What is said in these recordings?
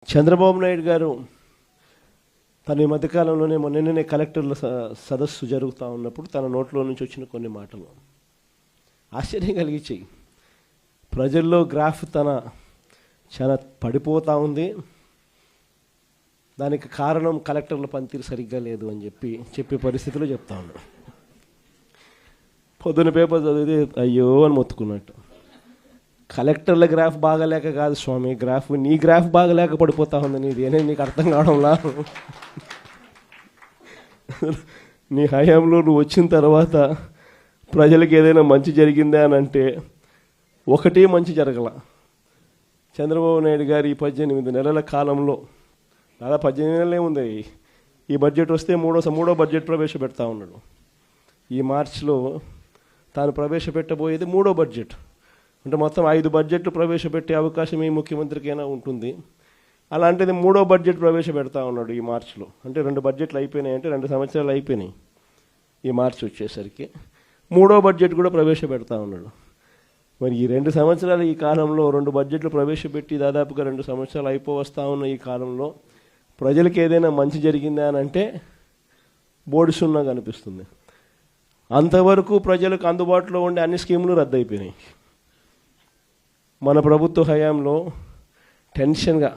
చంద్రబాబు నాయుడు గారు తన ఈ మధ్యకాలంలోనే నిన్ననే కలెక్టర్ల సదస్సు జరుగుతూ ఉన్నప్పుడు తన నోట్లో నుంచి వచ్చిన కొన్ని మాటలు ఆశ్చర్యం కలిగించాయి. ప్రజల్లో గ్రాఫ్ చాలా పడిపోతూ ఉంది, దానికి కారణం కలెక్టర్ల పనితీరు సరిగ్గా లేదు అని చెప్పే పరిస్థితిలో చెప్తా ఉన్నాడు. పొద్దున పేపర్ చదివితే అయ్యో అని మొత్తుకున్నట్టు. కలెక్టర్ల గ్రాఫ్ బాగలేక కాదు స్వామి, నీ గ్రాఫ్ బాగలేక పడిపోతా ఉంది, నీదేనే నీకు అర్థం కావడంలా. నీ హయాంలో నువ్వు వచ్చిన తర్వాత ప్రజలకు ఏదైనా మంచి జరిగిందా అని అంటే ఒకటి మంచి జరగల. చంద్రబాబు నాయుడు గారు ఈ 18 నెలల కాలంలో, దాదాపు 18 నెలలే ఉంది, ఈ బడ్జెట్ వస్తే మూడో బడ్జెట్ ప్రవేశపెడతా ఉన్నాడు. ఈ మార్చిలో తాను ప్రవేశపెట్టబోయేది 3వ బడ్జెట్. అంటే మొత్తం 5 బడ్జెట్లు ప్రవేశపెట్టే అవకాశం ఈ ముఖ్యమంత్రికైనా ఉంటుంది. అలాంటిది 3వ బడ్జెట్ ప్రవేశపెడతా ఉన్నాడు ఈ మార్చిలో. అంటే 2 బడ్జెట్లు అయిపోయినాయి, అంటే 2 సంవత్సరాలు అయిపోయినాయి. ఈ మార్చి వచ్చేసరికి 3వ బడ్జెట్ కూడా ప్రవేశపెడతా ఉన్నాడు. మరి ఈ 2 సంవత్సరాలు ఈ కాలంలో 2 బడ్జెట్లు ప్రవేశపెట్టి దాదాపుగా 2 సంవత్సరాలు అయిపోవస్తా ఉన్న ఈ కాలంలో ప్రజలకు ఏదైనా మంచి జరిగిందా అని అంటే బోడి సున్నా కనిపిస్తుంది. అంతవరకు ప్రజలకు అందుబాటులో ఉండే అన్ని స్కీములు రద్దయిపోయినాయి. మన ప్రభుత్వ హయాంలో టెన్షన్గా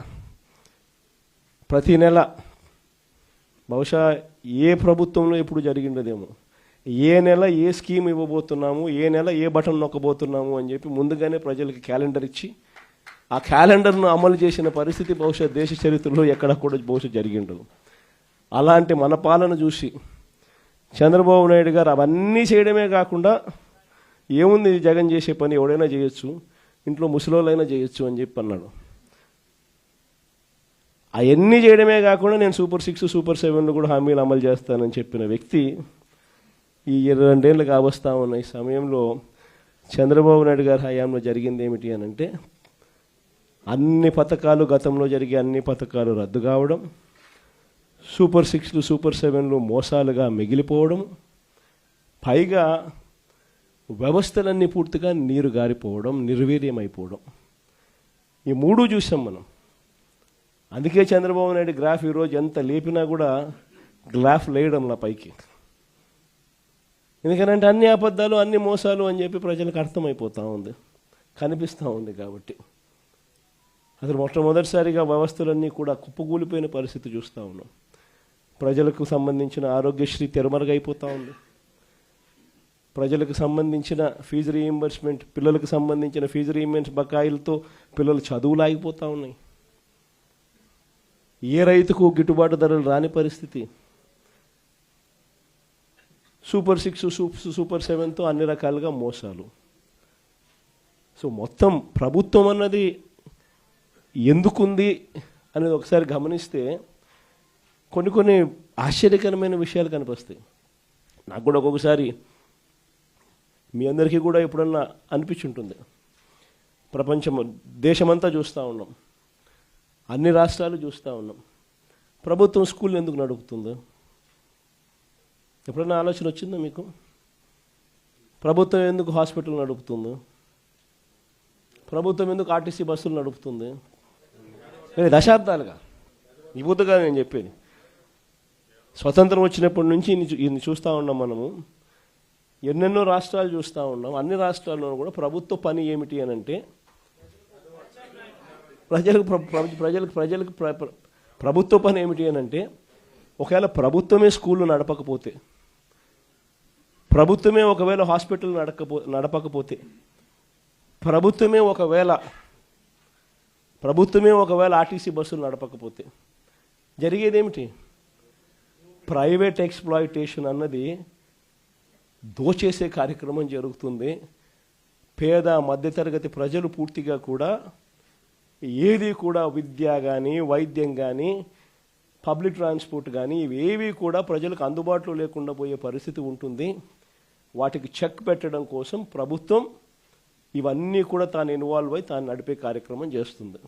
ప్రతి నెల, బహుశా ఏ ప్రభుత్వంలో ఎప్పుడు జరిగిండదేమో, ఏ నెల ఏ స్కీమ్ ఇవ్వబోతున్నాము, ఏ నెల ఏ బటన్ నొక్కబోతున్నాము అని చెప్పి ముందుగానే ప్రజలకి క్యాలెండర్ ఇచ్చి ఆ క్యాలెండర్ను అమలు చేసిన పరిస్థితి బహుశా దేశ చరిత్రలో ఎక్కడ కూడా బహుశా జరిగిండదు. అలాంటి మన పాలన చూసి చంద్రబాబు నాయుడు గారు అవన్నీ చేయడమే కాకుండా, ఏముంది జగన్ చేసే పని ఎవడైనా చేయొచ్చు, ఇంట్లో ముసలోళ్ళైనా చేయొచ్చు అని చెప్పి అన్నాడు. అవన్నీ చేయడమే కాకుండా నేను సూపర్ 6, సూపర్ 7 కూడా హామీలు అమలు చేస్తానని చెప్పిన వ్యక్తి ఈ 22 ఏళ్ళు కావస్తా ఉన్న ఈ సమయంలో చంద్రబాబు నాయుడు గారి హయాంలో జరిగింది ఏమిటి అని అంటే, అన్ని పథకాలు, గతంలో జరిగే అన్ని పథకాలు రద్దు కావడం, సూపర్ 6, సూపర్ 7 మోసాలుగా మిగిలిపోవడం, పైగా వ్యవస్థలన్నీ పూర్తిగా నీరు గారిపోవడం, నిర్వీర్యమైపోవడం, ఈ 3 చూసాం మనం. అందుకే చంద్రబాబు నాయుడు గ్రాఫ్ ఈరోజు ఎంత లేపినా కూడా గ్రాఫ్ లేయడంలా పైకి. ఎందుకంటే అన్ని అబద్ధాలు, అన్ని మోసాలు అని చెప్పి ప్రజలకు అర్థమైపోతూ ఉంది, కనిపిస్తూ ఉంది. కాబట్టి అసలు మొట్టమొదటిసారిగా వ్యవస్థలన్నీ కూడా కుప్పకూలిపోయిన పరిస్థితి చూస్తూ ఉన్నాం. ప్రజలకు సంబంధించిన ఆరోగ్యశ్రీ తెరమరుగైపోతూ ఉంది. ప్రజలకు సంబంధించిన ఫీజు రీయింబర్స్మెంట్, పిల్లలకు సంబంధించిన ఫీజు రీయింబర్స్మెంట్ బకాయిలతో పిల్లలు చదువులు ఆగిపోతూ ఉన్నాయి. ఏ రైతుకు గిట్టుబాటు ధరలు రాని పరిస్థితి. సూపర్ 6, సూపర్ 7తో అన్ని రకాలుగా మోసాలు. సో మొత్తం ప్రభుత్వం అన్నది ఎందుకుంది అనేది ఒకసారి గమనిస్తే కొన్ని ఆశ్చర్యకరమైన విషయాలు కనిపిస్తాయి. నాకు కూడా ఒక్కొక్కసారి, మీ అందరికీ కూడా ఎప్పుడన్నా అనిపించుంటుంది. దేశమంతా చూస్తూ ఉన్నాం, అన్ని రాష్ట్రాలు చూస్తూ ఉన్నాం. ప్రభుత్వం స్కూల్ ఎందుకు నడుపుతుందో ఎప్పుడన్నా ఆలోచన వచ్చిందా మీకు? ప్రభుత్వం ఎందుకు హాస్పిటల్ నడుపుతుందో, ప్రభుత్వం ఎందుకు ఆర్టీసీ బస్సులు నడుపుతుంది? దశాబ్దాలుగా ఈ బుద్ధగా నేను చెప్పేది. స్వతంత్రం వచ్చినప్పటి నుంచి ఇన్ని చూస్తూ ఉన్నాం మనము. ఎన్నెన్నో రాష్ట్రాలు చూస్తూ ఉన్నాం. అన్ని రాష్ట్రాల్లో కూడా ప్రభుత్వ పని ఏమిటి అని అంటే, ప్రజలకు ప్రభుత్వ పని ఏమిటి అని అంటే, ఒకవేళ ప్రభుత్వమే స్కూళ్ళు నడపకపోతే, ప్రభుత్వమే ఒకవేళ హాస్పిటల్ నడపకపోతే, ప్రభుత్వమే ఒకవేళ ఆర్టీసీ బస్సులు నడపకపోతే జరిగేదేమిటి? ప్రైవేట్ ఎక్స్‌ప్లాయిటేషన్ అన్నది దోచేసే కార్యక్రమం జరుగుతుంది. పేద మధ్యతరగతి ప్రజలు పూర్తిగా కూడా ఏది కూడా విద్య కానీ, వైద్యం కానీ, పబ్లిక్ ట్రాన్స్పోర్ట్ కానీ ఇవేవి కూడా ప్రజలకు అందుబాటులో లేకుండా పోయే పరిస్థితి ఉంటుంది. వాటికి చెక్ పెట్టడం కోసం ప్రభుత్వం ఇవన్నీ కూడా తాను ఇన్వాల్వ్ అయి తాను నడిపే కార్యక్రమం చేస్తుంది.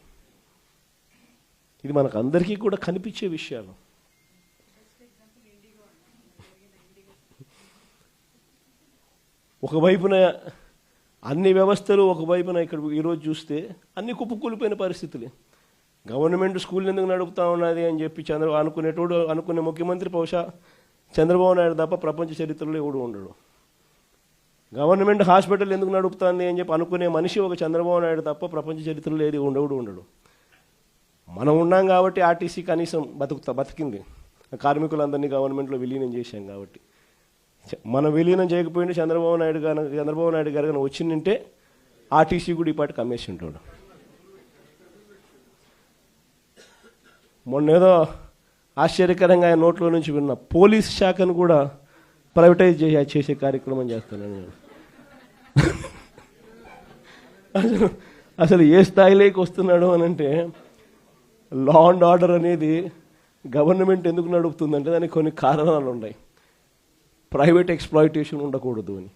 ఇది మనకు అందరికీ కూడా కనిపించే విషయాలు. ఒకవైపున అన్ని వ్యవస్థలు, ఒకవైపున ఇక్కడ ఈరోజు చూస్తే అన్ని కుప్పకూలిపోయిన పరిస్థితులే. గవర్నమెంట్ స్కూల్ ఎందుకు నడుపుతా ఉన్నది అని చెప్పి అనుకునే ముఖ్యమంత్రి బహుశా చంద్రబాబు నాయుడు తప్ప ప్రపంచ చరిత్రలో ఎవడు ఉండడు. గవర్నమెంట్ హాస్పిటల్ ఎందుకు నడుపుతుంది అని చెప్పి అనుకునే మనిషి ఒక చంద్రబాబు నాయుడు తప్ప ప్రపంచ చరిత్రలో ఏది ఉండడు. మనం ఉన్నాం కాబట్టి ఆర్టీసీ కనీసం బతికింది. కార్మికులందరినీ గవర్నమెంట్లో విలీనం చేశాం కాబట్టి. మనం విలీనం చేయకపోయింటే చంద్రబాబు నాయుడు గారు కానీ వచ్చిందంటే ఆర్టీసీ కూడా ఈ పాటికి అమ్మేసి ఉంటాడు. మొన్నేదో ఆశ్చర్యకరంగా ఆయన నోట్లో నుంచి విన్న పోలీస్ శాఖను కూడా ప్రైవేటైజ్ చేసే కార్యక్రమం చేస్తున్నాను నేను. అసలు ఏ స్థాయిలోకి వస్తున్నాడు అని అంటే, లా అండ్ ఆర్డర్ అనేది గవర్నమెంట్ ఎందుకు నడుపుతుందంటే దానికి కొన్ని కారణాలు ఉన్నాయి. ప్రైవేట్ ఎక్స్ప్లాయిటేషన్ ఉండకూడదు అని.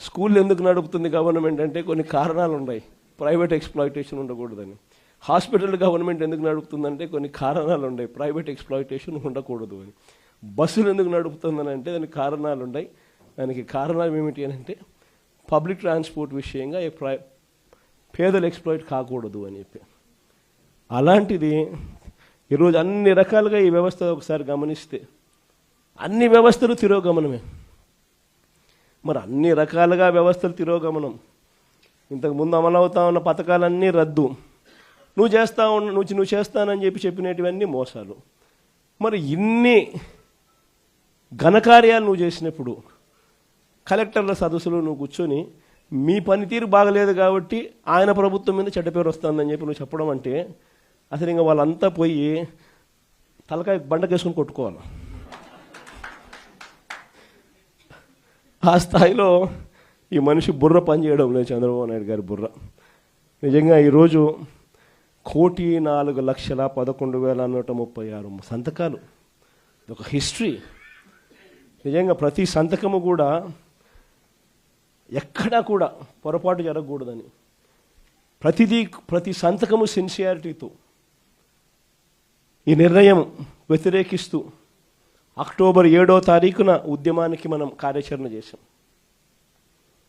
స్కూల్ ఎందుకు నడుపుతుంది గవర్నమెంట్ అంటే కొన్ని కారణాలు ఉన్నాయి, ప్రైవేట్ ఎక్స్ప్లాయిటేషన్ ఉండకూడదని. హాస్పిటల్ గవర్నమెంట్ ఎందుకు నడుపుతుందంటే కొన్ని కారణాలు ఉన్నాయి, ప్రైవేట్ ఎక్స్ప్లాయిటేషన్ ఉండకూడదు అని. బస్సులు ఎందుకు నడుపుతుందని అంటే దానికి కారణాలు ఉన్నాయి. దానికి కారణాలు ఏమిటి అని అంటే పబ్లిక్ ట్రాన్స్పోర్ట్ విషయంగా పేదలు ఎక్స్ప్లాయిట్ కాకూడదు అని చెప్పి. అలాంటిది ఈరోజు అన్ని రకాలుగా ఈ వ్యవస్థ ఒకసారి గమనిస్తే అన్ని వ్యవస్థలు తిరోగమనమే. మరి అన్ని రకాలుగా వ్యవస్థలు తిరోగమనం. ఇంతకుముందు అమలవుతా ఉన్న పథకాలన్నీ రద్దు. నువ్వు చేస్తానని చెప్పినటువన్నీ మోసాలు. మరి ఇన్ని ఘనకార్యాలు నువ్వు చేసినప్పుడు కలెక్టర్ల సదస్సులో నువ్వు కూర్చొని మీ పనితీరు బాగలేదు కాబట్టి ఆయన ప్రభుత్వం మీద చెడ్డ పేరు వస్తుందని చెప్పి నువ్వు చెప్పడం అంటే అసలు ఇంకా వాళ్ళంతా పోయి తలకాయ బండకేసుకుని కొట్టుకోవాలి. ఆ స్థాయిలో ఈ మనిషి బుర్ర పనిచేయడం లేదు, చంద్రబాబు నాయుడు గారి బుర్ర. నిజంగా ఈరోజు 1,04,11,136 సంతకాలు, ఒక హిస్టరీ. నిజంగా ప్రతి సంతకము కూడా ఎక్కడా కూడా పొరపాటు జరగకూడదని, ప్రతి సంతకము సిన్సియారిటీతో ఈ నిర్ణయం వ్యతిరేకిస్తూ అక్టోబర్ 7వ తారీఖున ఉద్యమానికి మనం కార్యాచరణ చేశాం.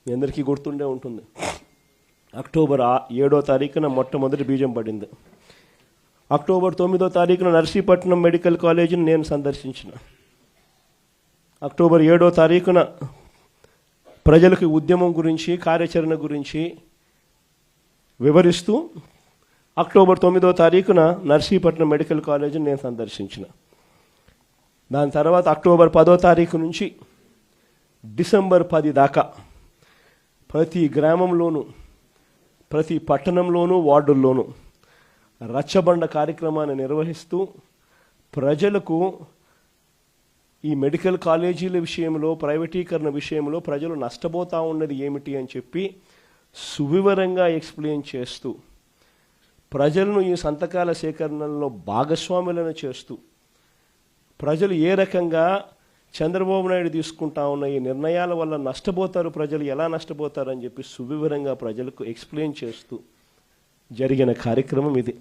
మీ అందరికీ గుర్తుండే ఉంటుంది. అక్టోబర్ 7వ తారీఖున మొట్టమొదటి బీజం పడింది. అక్టోబర్ 9వ తారీఖున నర్సీపట్నం మెడికల్ కాలేజీని నేను సందర్శించిన. అక్టోబర్ 7వ తారీఖున ప్రజలకు ఉద్యమం గురించి కార్యాచరణ గురించి వివరిస్తూ అక్టోబర్ 9వ తారీఖున నర్సీపట్నం మెడికల్ కాలేజీని నేను సందర్శించిన. దాని తర్వాత అక్టోబర్ 10వ తారీఖు నుంచి డిసెంబర్ 10 దాకా ప్రతి గ్రామంలోనూ ప్రతి పట్టణంలోనూ వార్డుల్లోనూ రచ్చబండ కార్యక్రమాన్ని నిర్వహిస్తూ ప్రజలకు ఈ మెడికల్ కాలేజీల విషయంలో ప్రైవేటీకరణ విషయంలో ప్రజలు నష్టపోతూ ఉన్నది ఏమిటి అని చెప్పి సువివరంగా ఎక్స్ప్లెయిన్ చేస్తూ ప్రజలను ఈ సంతకాల సేకరణలో భాగస్వాములను చేస్తూ ప్రజలు ఏ రకంగా చంద్రబాబు నాయుడు తీసుకుంటా ఉన్న ఈ నిర్ణయాల వల్ల నష్టపోతారు, ప్రజలు ఎలా నష్టపోతారు అని చెప్పి సువివరంగా ప్రజలకు ఎక్స్ప్లెయిన్ చేస్తూ జరిగిన కార్యక్రమం ఇది.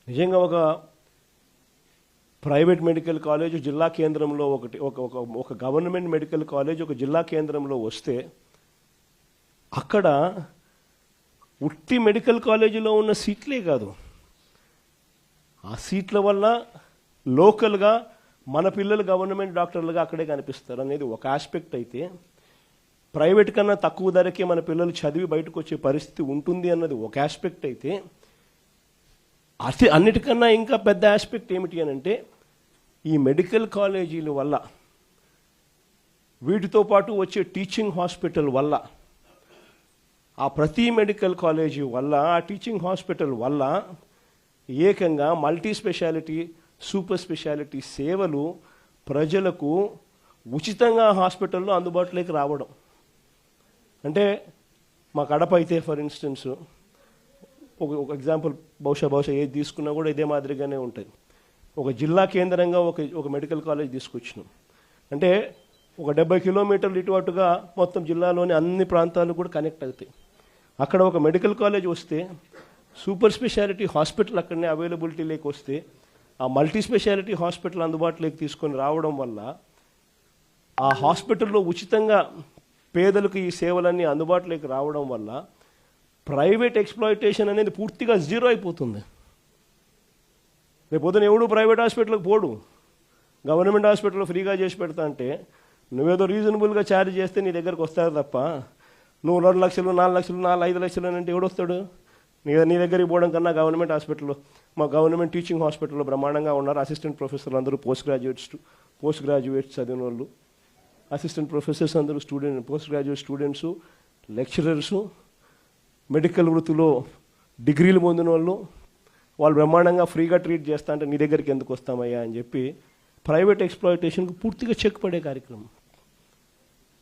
నిజంగా ఒక ప్రైవేట్ మెడికల్ కాలేజ్ జిల్లా కేంద్రంలో ఒక గవర్నమెంట్ మెడికల్ కాలేజ్ ఒక జిల్లా కేంద్రంలో వస్తే అక్కడ ఉట్టి మెడికల్ కాలేజీలో ఉన్న సీట్లే కాదు, ఆ సీట్ల వల్ల లోకల్గా మన పిల్లలు గవర్నమెంట్ డాక్టర్లుగా అక్కడే కనిపిస్తారు అనేది ఒక ఆస్పెక్ట్ అయితే, ప్రైవేట్ కన్నా తక్కువ ధరకే మన పిల్లలు చదివి బయటకు వచ్చే పరిస్థితి ఉంటుంది అన్నది ఒక ఆస్పెక్ట్ అయితే, అన్నిటికన్నా ఇంకా పెద్ద ఆస్పెక్ట్ ఏమిటి అని అంటే ఈ మెడికల్ కాలేజీల వల్ల వీటితో పాటు వచ్చే టీచింగ్ హాస్పిటల్ వల్ల ఆ ప్రతి మెడికల్ కాలేజీ వల్ల ఆ టీచింగ్ హాస్పిటల్ వల్ల ఏకంగా మల్టీ స్పెషాలిటీ సూపర్ స్పెషాలిటీ సేవలు ప్రజలకు ఉచితంగా హాస్పిటల్లో అందుబాటులోకి రావడం. అంటే మా కడప అయితే ఫర్ ఇన్స్టెన్స్ ఒక ఎగ్జాంపుల్ బహుశా ఏది తీసుకున్నా కూడా ఇదే మాదిరిగానే ఉంటుంది. ఒక జిల్లా కేంద్రంగా ఒక మెడికల్ కాలేజ్ తీసుకొచ్చినాం అంటే ఒక 70 కిలోమీటర్లు ఇటు అటుగా మొత్తం జిల్లాలోని అన్ని ప్రాంతాలు కూడా కనెక్ట్ అవుతాయి. అక్కడ ఒక మెడికల్ కాలేజ్ వస్తే సూపర్ స్పెషాలిటీ హాస్పిటల్ అక్కడనే అవైలబిలిటీలోకి వస్తే ఆ మల్టీ స్పెషాలిటీ హాస్పిటల్ అందుబాటులోకి తీసుకొని రావడం వల్ల ఆ హాస్పిటల్లో ఉచితంగా పేదలకు ఈ సేవలన్నీ అందుబాటులోకి రావడం వల్ల ప్రైవేట్ ఎక్స్ప్లాయిటేషన్ అనేది పూర్తిగా జీరో అయిపోతుంది. రేపు పొద్దున ఎవడు ప్రైవేట్ హాస్పిటల్కి పోడు. గవర్నమెంట్ హాస్పిటల్లో ఫ్రీగా చేసి పెడతా అంటే నువ్వేదో రీజనబుల్గా ఛార్జ్ చేస్తే నీ దగ్గరకు వస్తారు తప్ప నువ్వు 2 లక్షలు 4 లక్షలు 5 లక్షలు అని అంటే ఎవడొస్తాడు? నీ దగ్గరికి పోవడం కన్నా గవర్నమెంట్ హాస్పిటల్లో, మా గవర్నమెంట్ టీచింగ్ హాస్పిటల్లో బ్రహ్మాండంగా ఉన్నారు. అసిస్టెంట్ ప్రొఫెసర్లు అందరూ పోస్ట్ గ్రాడ్యుయేట్స్ చదివిన వాళ్ళు, అసిస్టెంట్ ప్రొఫెసర్స్ అందరూ post graduate students, lecturers, medical వృత్తిలో డిగ్రీలు పొందిన వాళ్ళు బ్రహ్మాండంగా ఫ్రీగా ట్రీట్ చేస్తా అంటే నీ దగ్గరికి ఎందుకు వస్తామయ్యా అని చెప్పి ప్రైవేట్ ఎక్స్ప్లాయిటేషన్కు పూర్తిగా చెక్ పడే కార్యక్రమం.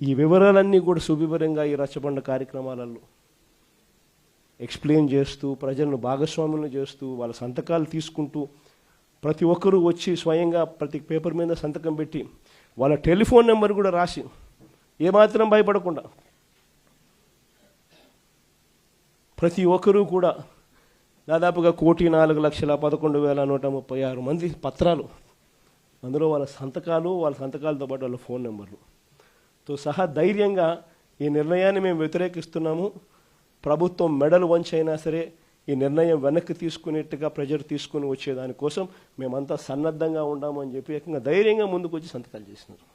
ఈ వివరాలన్నీ కూడా సువివరంగా ఈ రచ్చబండ కార్యక్రమాలలో ఎక్స్ప్లెయిన్ చేస్తూ, ప్రజలను భాగస్వాములను చేస్తూ, వాళ్ళ సంతకాలు తీసుకుంటూ, ప్రతి ఒక్కరూ వచ్చి స్వయంగా ప్రతి పేపర్ మీద సంతకం పెట్టి వాళ్ళ టెలిఫోన్ నెంబర్ కూడా రాసి ఏమాత్రం భయపడకుండా ప్రతి ఒక్కరూ కూడా దాదాపుగా 1,04,11,136 మంది పత్రాలు, అందులో వాళ్ళ సంతకాలతో పాటు వాళ్ళ ఫోన్ నెంబర్లతో సహా ధైర్యంగా ఈ నిర్ణయాన్ని మేము వ్యతిరేకిస్తున్నాము. ప్రభుత్వం మెడలు వంచైనా సరే ఈ నిర్ణయం వెనక్కి తీసుకునేట్టుగా ప్రజలు తీసుకుని వచ్చేదానికోసం మేమంతా సన్నద్ధంగా ఉన్నాము అని చెప్పి ఏకంగా ధైర్యంగా ముందుకు వచ్చి సంతకాలు చేసినారు.